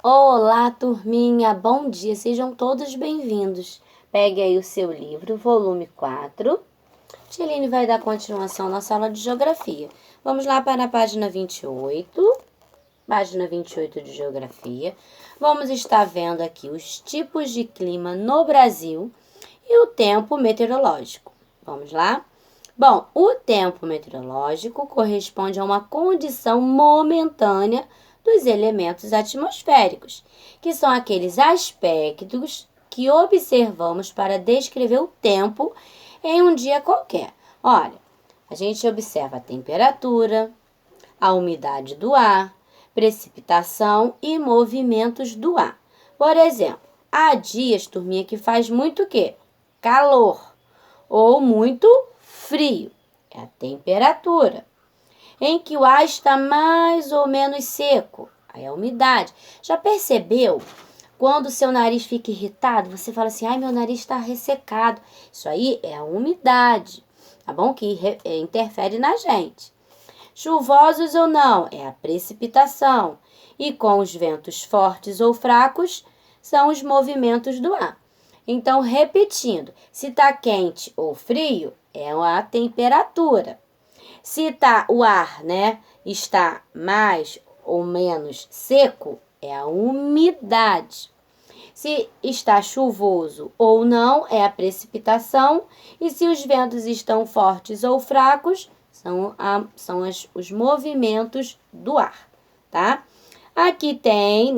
Olá, turminha, bom dia, sejam todos bem-vindos. Pegue aí o seu livro, volume 4. Tcheline vai dar continuação à nossa aula de geografia. Vamos lá para a página 28, página 28 de geografia. Vamos estar vendo aqui os tipos de clima no Brasil e o tempo meteorológico. Vamos lá? Bom, o tempo meteorológico corresponde a uma condição momentânea dos elementos atmosféricos, que são aqueles aspectos que observamos para descrever o tempo em um dia qualquer. Olha, a gente observa a temperatura, a umidade do ar, precipitação e movimentos do ar. Por exemplo, há dias, turminha, que faz muito o quê? Calor ou muito frio. É a temperatura em que o ar está mais ou menos seco. Aí a umidade. Já percebeu? Quando o seu nariz fica irritado, você fala assim, ai, meu nariz está ressecado. Isso aí é a umidade, tá bom? Que interfere na gente. Chuvosos ou não, é a precipitação. E com os ventos fortes ou fracos, são os movimentos do ar. Então, repetindo, se está quente ou frio, é a temperatura. Se o ar, está mais ou menos seco, é a umidade. Se está chuvoso ou não, é a precipitação. E se os ventos estão fortes ou fracos, são os movimentos do ar, tá? Aqui tem,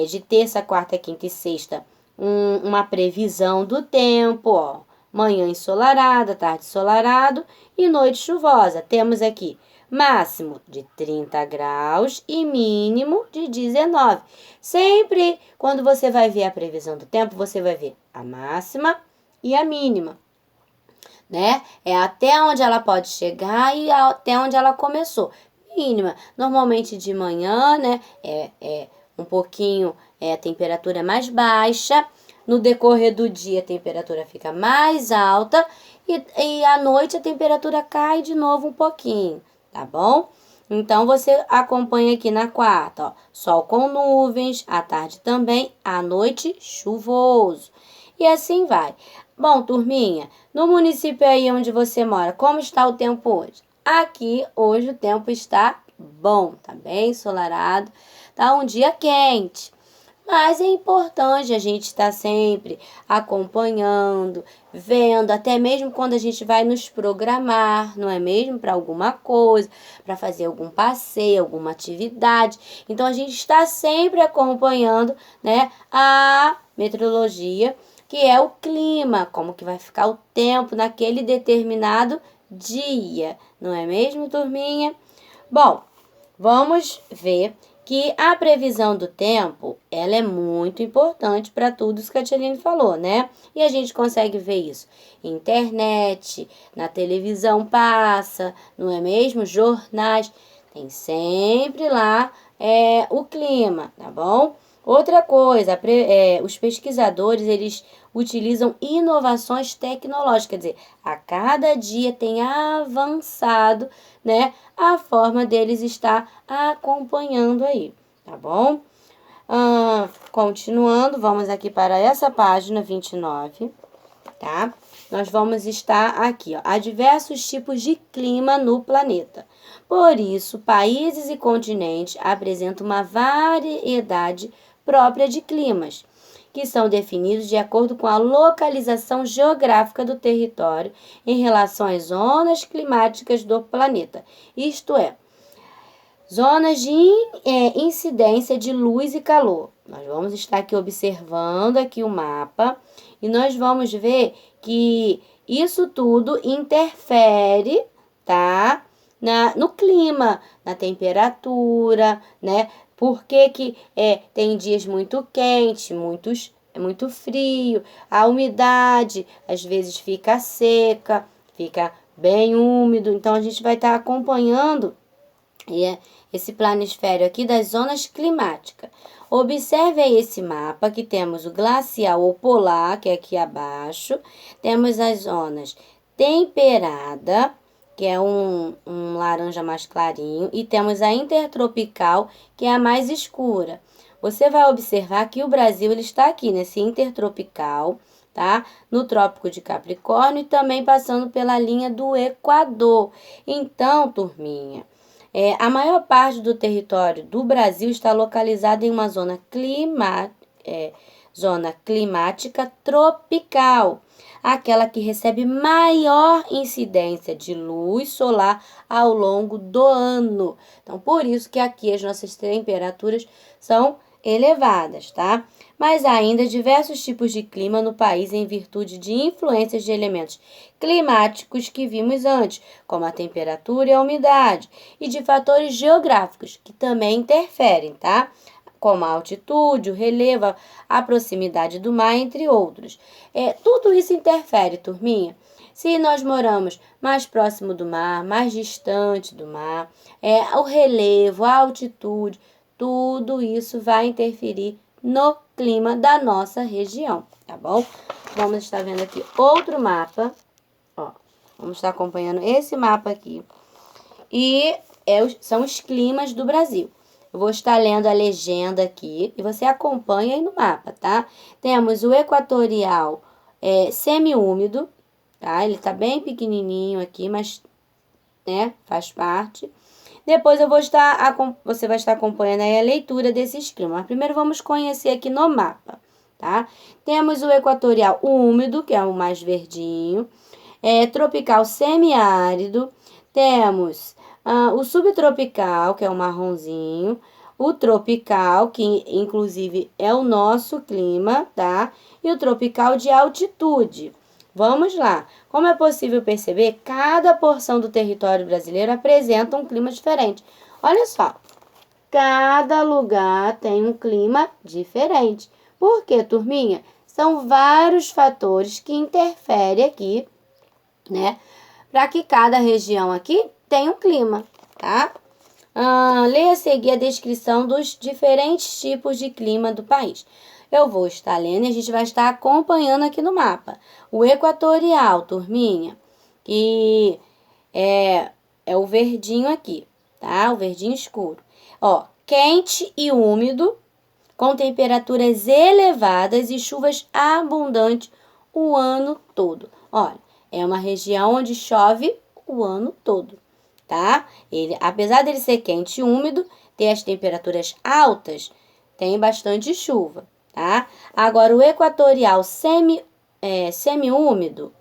de terça, quarta, quinta e sexta, uma previsão do tempo, ó. Manhã ensolarada, tarde ensolarado e noite chuvosa. Temos aqui máximo de 30 graus e mínimo de 19. Sempre quando você vai ver a previsão do tempo, você vai ver a máxima e a mínima, né? É até onde ela pode chegar e até onde ela começou. Mínima, normalmente de manhã, é um pouquinho, a temperatura é mais baixa. No decorrer do dia, a temperatura fica mais alta e à noite a temperatura cai de novo um pouquinho, tá bom? Então, você acompanha aqui na quarta, ó, sol com nuvens, à tarde também, à noite chuvoso. E assim vai. Bom, turminha, no município aí onde você mora, como está o tempo hoje? Aqui, hoje, o tempo está bom, tá bem ensolarado, tá um dia quente. Mas é importante a gente estar sempre acompanhando, vendo, até mesmo quando a gente vai nos programar, não é mesmo? Para alguma coisa, para fazer algum passeio, alguma atividade. Então, a gente está sempre acompanhando, a meteorologia, que é o clima, como que vai ficar o tempo naquele determinado dia, não é mesmo, turminha? Bom, vamos ver que a previsão do tempo, ela é muito importante para tudo isso que a Tcheline falou, né? E a gente consegue ver isso em internet, na televisão passa, não é mesmo? Jornais, tem sempre lá o clima, tá bom? Outra coisa, os pesquisadores, eles utilizam inovações tecnológicas, quer dizer, a cada dia tem avançado, a forma deles estar acompanhando aí, tá bom? Continuando, vamos aqui para essa página 29, tá? Nós vamos estar aqui, ó, há diversos tipos de clima no planeta. Por isso, países e continentes apresentam uma variedade própria de climas, que são definidos de acordo com a localização geográfica do território em relação às zonas climáticas do planeta. Isto é, zonas de incidência de luz e calor. Nós vamos estar aqui observando aqui o mapa e nós vamos ver que isso tudo interfere, tá? No clima, na temperatura, Por que tem dias muito quentes, muito frio, a umidade às vezes fica seca, fica bem úmido. Então, a gente vai estar acompanhando esse planisfério aqui das zonas climáticas. Observe aí esse mapa, que temos o glacial ou polar, que é aqui abaixo. Temos as zonas temperada, que é um laranja mais clarinho. E temos a intertropical, que é a mais escura. você vai observar que o Brasil ele está aqui nesse intertropical, tá? No Trópico de Capricórnio e também passando pela linha do Equador. Então, turminha, a maior parte do território do Brasil está localizada em uma zona climática tropical, aquela que recebe maior incidência de luz solar ao longo do ano. Então, por isso que aqui as nossas temperaturas são elevadas, tá? Mas há ainda diversos tipos de clima no país em virtude de influências de elementos climáticos que vimos antes, como a temperatura e a umidade, e de fatores geográficos que também interferem, tá? Como a altitude, o relevo, a proximidade do mar, entre outros. Tudo isso interfere, turminha. Se nós moramos mais próximo do mar, mais distante do mar, o relevo, a altitude, tudo isso vai interferir no clima da nossa região, tá bom? Vamos estar vendo aqui outro mapa, ó. Vamos estar acompanhando esse mapa aqui. E são os climas do Brasil. Eu vou estar lendo a legenda aqui e você acompanha aí no mapa, tá? Temos o equatorial semiúmido, tá? Ele tá bem pequenininho aqui, mas, né, faz parte. Depois você vai estar acompanhando aí a leitura desses climas. Mas primeiro vamos conhecer aqui no mapa, tá? Temos o equatorial úmido, que é o mais verdinho. Tropical semiárido. Temos o subtropical, que é o marronzinho. O tropical, que inclusive é o nosso clima, tá? E o tropical de altitude. Vamos lá. Como é possível perceber, cada porção do território brasileiro apresenta um clima diferente. Olha só, cada lugar tem um clima diferente. Por quê, turminha? São vários fatores que interferem aqui, né? Para que cada região aqui tenha um clima, tá? Leia a seguir a descrição dos diferentes tipos de clima do país. Eu vou estar lendo e a gente vai estar acompanhando aqui no mapa. O equatorial, turminha, que é o verdinho aqui, tá? O verdinho escuro. Ó, quente e úmido, com temperaturas elevadas e chuvas abundantes o ano todo. Olha, é uma região onde chove o ano todo, tá? Apesar dele ser quente e úmido, ter as temperaturas altas, tem bastante chuva, tá? Agora, o equatorial semiúmido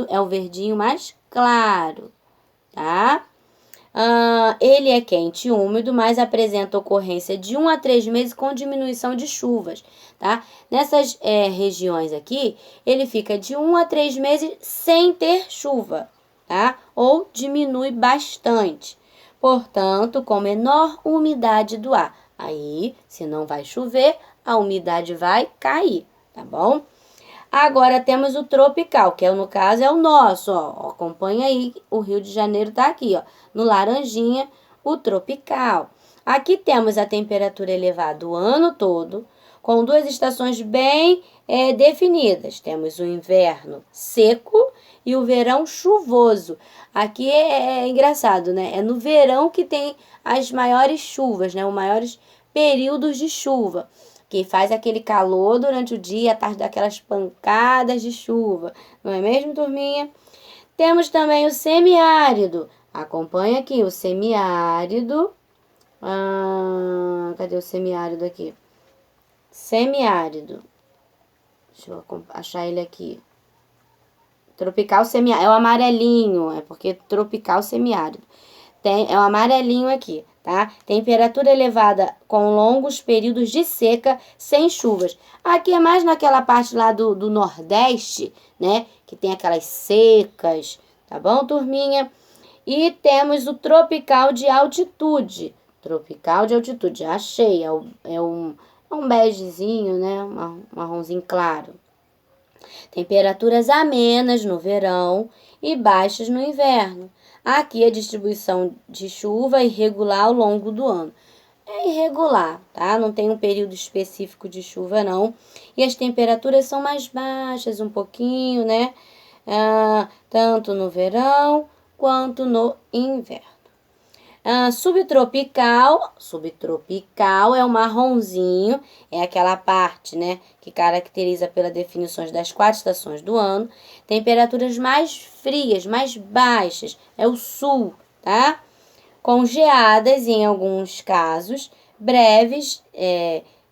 é o verdinho mais claro, tá? Ele é quente e úmido, mas apresenta ocorrência de 1 a 3 meses com diminuição de chuvas, tá? Nessas regiões aqui, ele fica de 1 a 3 meses sem ter chuva, tá? Ou diminui bastante. Portanto, com menor umidade do ar. Aí, se não vai chover, a umidade vai cair, tá bom? Agora temos o tropical, que no caso é o nosso, ó. Acompanha aí, o Rio de Janeiro tá aqui, ó. No laranjinha, o tropical. Aqui temos a temperatura elevada o ano todo, com 2 estações bem definidas. Temos o inverno seco e o verão chuvoso. Aqui é engraçado, né? É no verão que tem as maiores chuvas, né? Os maiores períodos de chuva, que faz aquele calor durante o dia, à tarde daquelas pancadas de chuva. Não é mesmo, turminha? Temos também o semiárido. Acompanha aqui o semiárido. Cadê o semiárido aqui? Semiárido. Deixa eu achar ele aqui. Tropical semiárido. É o amarelinho, é porque tropical semiárido. É o amarelinho aqui, tá? Temperatura elevada com longos períodos de seca, sem chuvas. Aqui é mais naquela parte lá do Nordeste, né? Que tem aquelas secas, tá bom, turminha? E temos o tropical de altitude. Tropical de altitude, achei. É um begezinho, né? Um marronzinho claro. Temperaturas amenas no verão e baixas no inverno. Aqui a distribuição de chuva é irregular ao longo do ano. É irregular, tá? Não tem um período específico de chuva, não. E as temperaturas são mais baixas um pouquinho, né? Tanto no verão quanto no inverno. Subtropical é o marronzinho, é aquela parte, né, que caracteriza pelas definições das 4 estações do ano. Temperaturas mais frias, mais baixas, é o sul, tá? Com geadas em alguns casos, breves,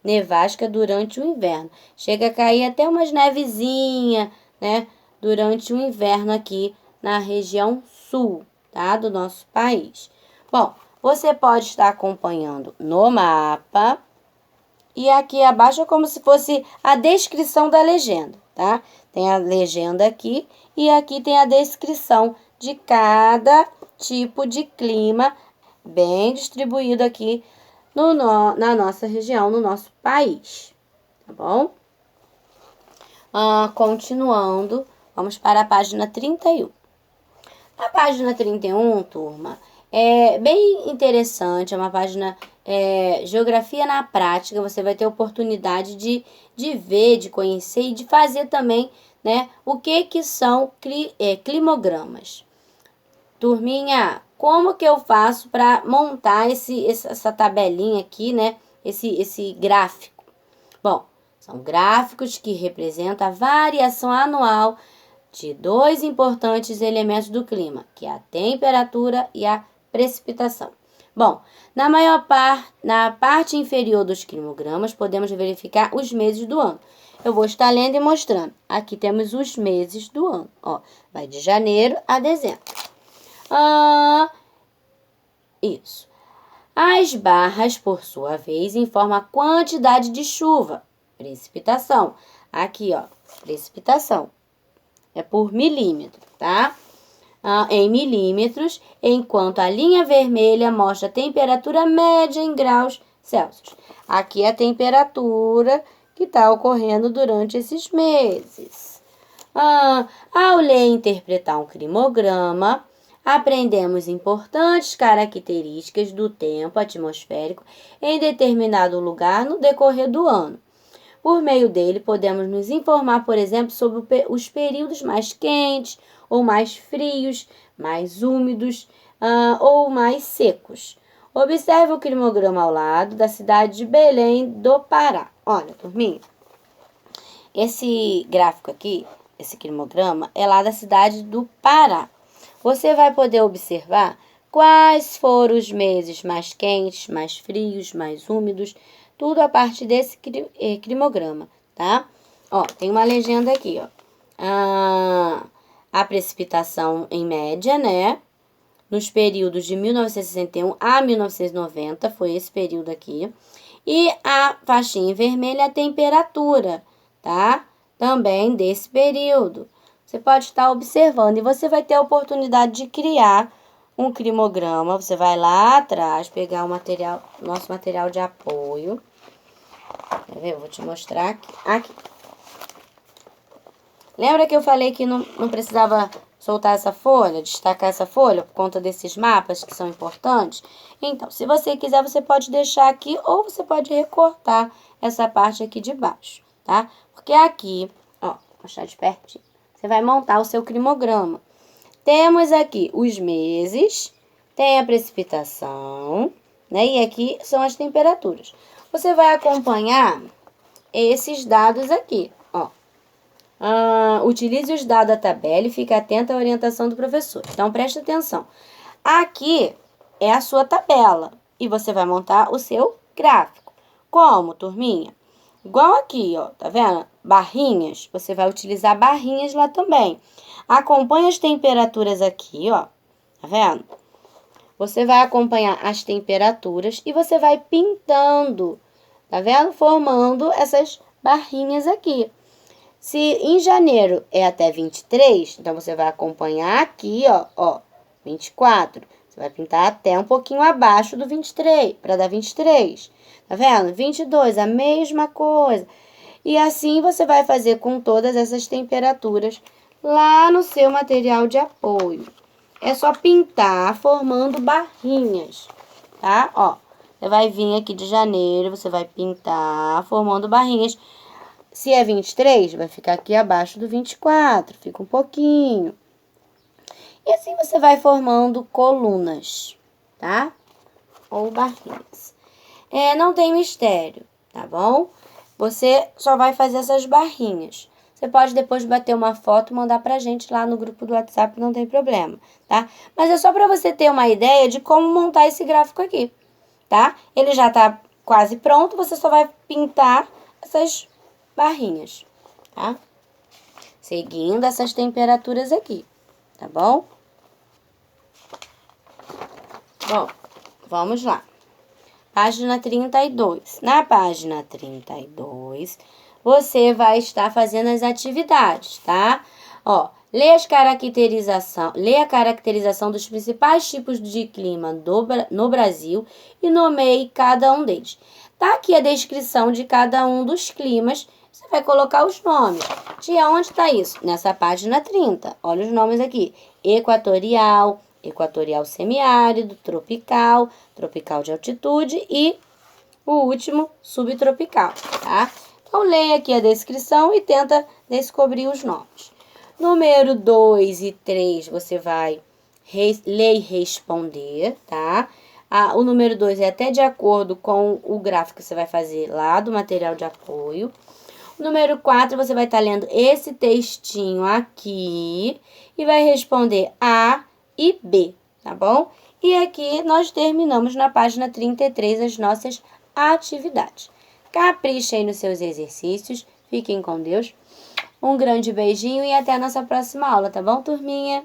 nevasca durante o inverno. Chega a cair até umas nevezinha, né, durante o inverno aqui na região sul, tá, do nosso país. Bom, você pode estar acompanhando no mapa e aqui abaixo é como se fosse a descrição da legenda, tá? Tem a legenda aqui e aqui tem a descrição de cada tipo de clima bem distribuído aqui na nossa região, no nosso país, tá bom? Continuando, vamos para a página 31. A página 31, turma, é bem interessante, é uma página Geografia na Prática. Você vai ter oportunidade de ver, de conhecer e de fazer também, né, o que são climogramas. Turminha, como que eu faço para montar essa tabelinha aqui, né, esse gráfico? Bom, são gráficos que representam a variação anual de 2 importantes elementos do clima, que é a temperatura e a precipitação. Bom, na parte inferior dos climogramas, podemos verificar os meses do ano. Eu vou estar lendo e mostrando. Aqui temos os meses do ano. Ó, vai de janeiro a dezembro. Isso. As barras, por sua vez, informam a quantidade de chuva, precipitação. Aqui, ó, precipitação. É por milímetro, tá? Em milímetros, enquanto a linha vermelha mostra a temperatura média em graus Celsius. Aqui é a temperatura que está ocorrendo durante esses meses. Ao ler e interpretar um climograma, aprendemos importantes características do tempo atmosférico em determinado lugar no decorrer do ano. Por meio dele, podemos nos informar, por exemplo, sobre os períodos mais quentes ou mais frios, mais úmidos ou mais secos. Observe o climograma ao lado da cidade de Belém do Pará. Olha, turminha, esse gráfico aqui, esse climograma, é lá da cidade do Pará. Você vai poder observar quais foram os meses mais quentes, mais frios, mais úmidos, tudo a partir desse climograma, tá? Ó, tem uma legenda aqui, ó. A precipitação em média, né? Nos períodos de 1961 a 1990, foi esse período aqui. E a faixinha vermelha é a temperatura, tá? Também desse período. Você pode estar observando e você vai ter a oportunidade de criar um climograma. Você vai lá atrás, pegar o material, nosso material de apoio. Quer ver? Eu vou te mostrar aqui. Lembra que eu falei que não precisava soltar essa folha, destacar essa folha por conta desses mapas que são importantes? Então, se você quiser, você pode deixar aqui ou você pode recortar essa parte aqui de baixo, tá? Porque aqui, ó, vou mostrar de pertinho. Você vai montar o seu climograma. Temos aqui os meses, tem a precipitação, né? E aqui são as temperaturas. Você vai acompanhar esses dados aqui, ó. Utilize os dados da tabela e fique atento à orientação do professor. Então, preste atenção. Aqui é a sua tabela e você vai montar o seu gráfico. Como, turminha? Igual aqui, ó, tá vendo? Barrinhas, você vai utilizar barrinhas lá também. Acompanhe as temperaturas aqui, ó, tá vendo? Você vai acompanhar as temperaturas e você vai pintando, tá vendo? Formando essas barrinhas aqui. Se em janeiro é até 23, então você vai acompanhar aqui, ó, 24. Você vai pintar até um pouquinho abaixo do 23, para dar 23. Tá vendo? 22, a mesma coisa. E assim você vai fazer com todas essas temperaturas lá no seu material de apoio. É só pintar formando barrinhas, tá? Ó, você vai vir aqui de janeiro, você vai pintar formando barrinhas. Se é 23, vai ficar aqui abaixo do 24, fica um pouquinho. E assim você vai formando colunas, tá? ou barrinhas. Não tem mistério, tá bom? Você só vai fazer essas barrinhas. Você pode depois bater uma foto e mandar pra gente lá no grupo do WhatsApp, não tem problema, tá? Mas é só para você ter uma ideia de como montar esse gráfico aqui, tá? Ele já tá quase pronto, você só vai pintar essas barrinhas, tá? Seguindo essas temperaturas aqui, tá bom? Bom, vamos lá. Página 32. Na página 32, você vai estar fazendo as atividades, tá? Ó, lê a caracterização dos principais tipos de clima no Brasil e nomeie cada um deles. Tá aqui a descrição de cada um dos climas. Você vai colocar os nomes. Tia, onde está isso? Nessa página 30. Olha os nomes aqui. Equatorial, equatorial semiárido, tropical, tropical de altitude e o último, subtropical, tá? Então, leia aqui a descrição e tenta descobrir os nomes. Número 2 e 3, você vai ler e responder, tá? O número 2 é até de acordo com o gráfico que você vai fazer lá do material de apoio. O número 4, você vai estar lendo esse textinho aqui e vai responder A e B, tá bom? E aqui nós terminamos na página 33 as nossas atividades. Caprichem nos seus exercícios, fiquem com Deus. Um grande beijinho e até a nossa próxima aula, tá bom, turminha?